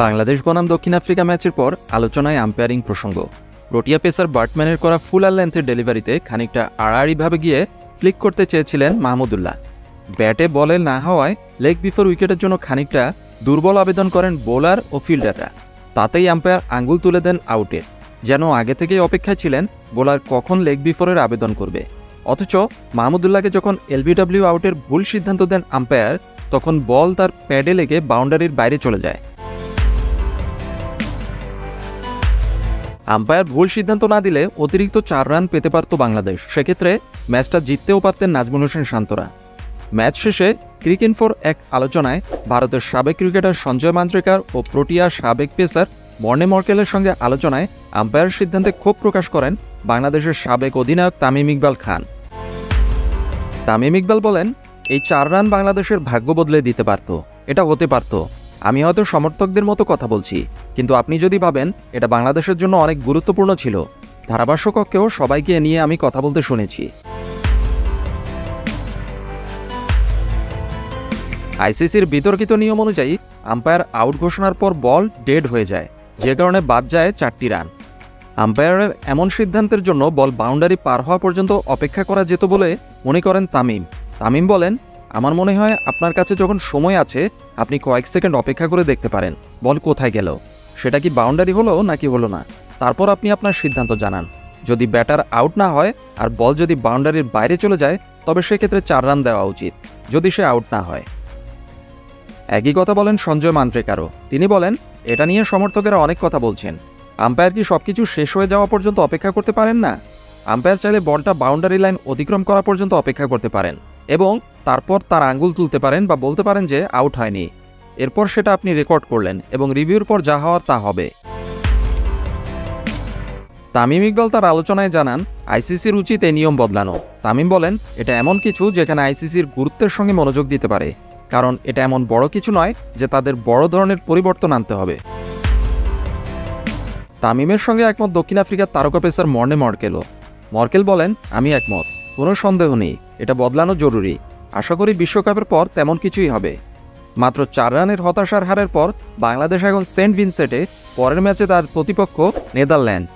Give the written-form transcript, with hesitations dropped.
বাংলাদেশ বনাম দক্ষিণ আফ্রিকা ম্যাচের পর আলোচনায় আম্পায়ারিং প্রসঙ্গ। প্রোটিয়া পেসার বার্টম্যানের করা ফুল আর লেন্থের ডেলিভারিতে খানিকটা আড়াআড়িভাবে গিয়ে ফ্লিক করতে চেয়েছিলেন মাহমুদুল্লাহ। ব্যাটে বলে না হওয়ায় লেগ বিফোর উইকেটের জন্য খানিকটা দুর্বল আবেদন করেন বোলার ও ফিল্ডাররা। তাতেই আম্পায়ার আঙ্গুল তুলে দেন আউটের, যেন আগে থেকেই অপেক্ষায় ছিলেন বোলার কখন লেগ বিফোরের আবেদন করবে। অথচ মাহমুদুল্লাহকে যখন এলবিডব্লিউ আউটের ভুল সিদ্ধান্ত দেন আম্পায়ার, তখন বল তার প্যাডে লেগে বাউন্ডারির বাইরে চলে যায়। আম্পায়ার ভুল সিদ্ধান্ত না দিলে অতিরিক্ত 4 রান পেতে পারত বাংলাদেশ। সেক্ষেত্রে ম্যাচটা জিততেও পারতেন নাজমুল হোসেন শান্তরা। ম্যাচ শেষে ক্রিকইনফোর এক আলোচনায় ভারতের সাবেক ক্রিকেটার সঞ্জয় মাঞ্জরেকর ও প্রোটিয়া সাবেক পেসার মর্নে মর্কেলের সঙ্গে আলোচনায় আম্পায়ার সিদ্ধান্তে ক্ষোভ প্রকাশ করেন বাংলাদেশের সাবেক অধিনায়ক তামিম ইকবাল খান। তামিম ইকবাল বলেন, এই 4 রান বাংলাদেশের ভাগ্য বদলে দিতে পারত, এটা হতে পারত। আমি হয়তো সমর্থকদের মতো কথা বলছি, কিন্তু আপনি যদি ভাবেন এটা বাংলাদেশের জন্য অনেক গুরুত্বপূর্ণ ছিল। ধারাভাষ্যকক্ষেও সবাইকে নিয়ে আমি কথা বলতে শুনেছি। আইসিসির বিতর্কিত নিয়ম অনুযায়ী আম্পায়ার আউট ঘোষণার পর বল ডেড হয়ে যায়, যে কারণে বাদ যায় 4টি রান। আম্পায়ারের এমন সিদ্ধান্তের জন্য বল বাউন্ডারি পার হওয়া পর্যন্ত অপেক্ষা করা যেত বলে মনে করেন তামিম। তামিম বলেন, আমার মনে হয় আপনার কাছে যখন সময় আছে আপনি কয়েক সেকেন্ড অপেক্ষা করে দেখতে পারেন বল কোথায় গেল, সেটা কি বাউন্ডারি হলো নাকি হলো না, তারপর আপনি আপনার সিদ্ধান্ত জানান। যদি ব্যাটার আউট না হয় আর বল যদি বাউন্ডারির বাইরে চলে যায়, তবে সেক্ষেত্রে 4 রান দেওয়া উচিত, যদি সে আউট না হয়। একই কথা বলেন সঞ্জয় মাঞ্জরেকরও। তিনি বলেন, এটা নিয়ে সমর্থকেরা অনেক কথা বলছেন। আম্পায়ার কি সবকিছু শেষ হয়ে যাওয়া পর্যন্ত অপেক্ষা করতে পারেন না? আম্পায়ার চাইলে বলটা বাউন্ডারি লাইন অতিক্রম করা পর্যন্ত অপেক্ষা করতে পারেন এবং তারপর তার আঙ্গুল তুলতে পারেন বা বলতে পারেন যে আউট হয়নি। এরপর সেটা আপনি রেকর্ড করলেন এবং রিভিউর পর যা হওয়ার তা হবে। তামিম ইকবাল তার আলোচনায় জানান, আইসিসির উচিত এই নিয়ম বদলানো। তামিম বলেন, এটা এমন কিছু যেখানে আইসিসির গুরুত্বের সঙ্গে মনোযোগ দিতে পারে, কারণ এটা এমন বড় কিছু নয় যে তাদের বড় ধরনের পরিবর্তন আনতে হবে। তামিমের সঙ্গে একমত দক্ষিণ আফ্রিকার তারকা পেসার মর্নে মর্কেলও। মর্কেল বলেন, আমি একমত, কোনো সন্দেহ নেই, এটা বদলানো জরুরি। আশা করি বিশ্বকাপের পর তেমন কিছুই হবে। মাত্র 4 রানের হতাশার হারের পর বাংলাদেশ এখন সেন্ট ভিনসেন্টে, পরের ম্যাচে তার প্রতিপক্ষ নেদারল্যান্ড।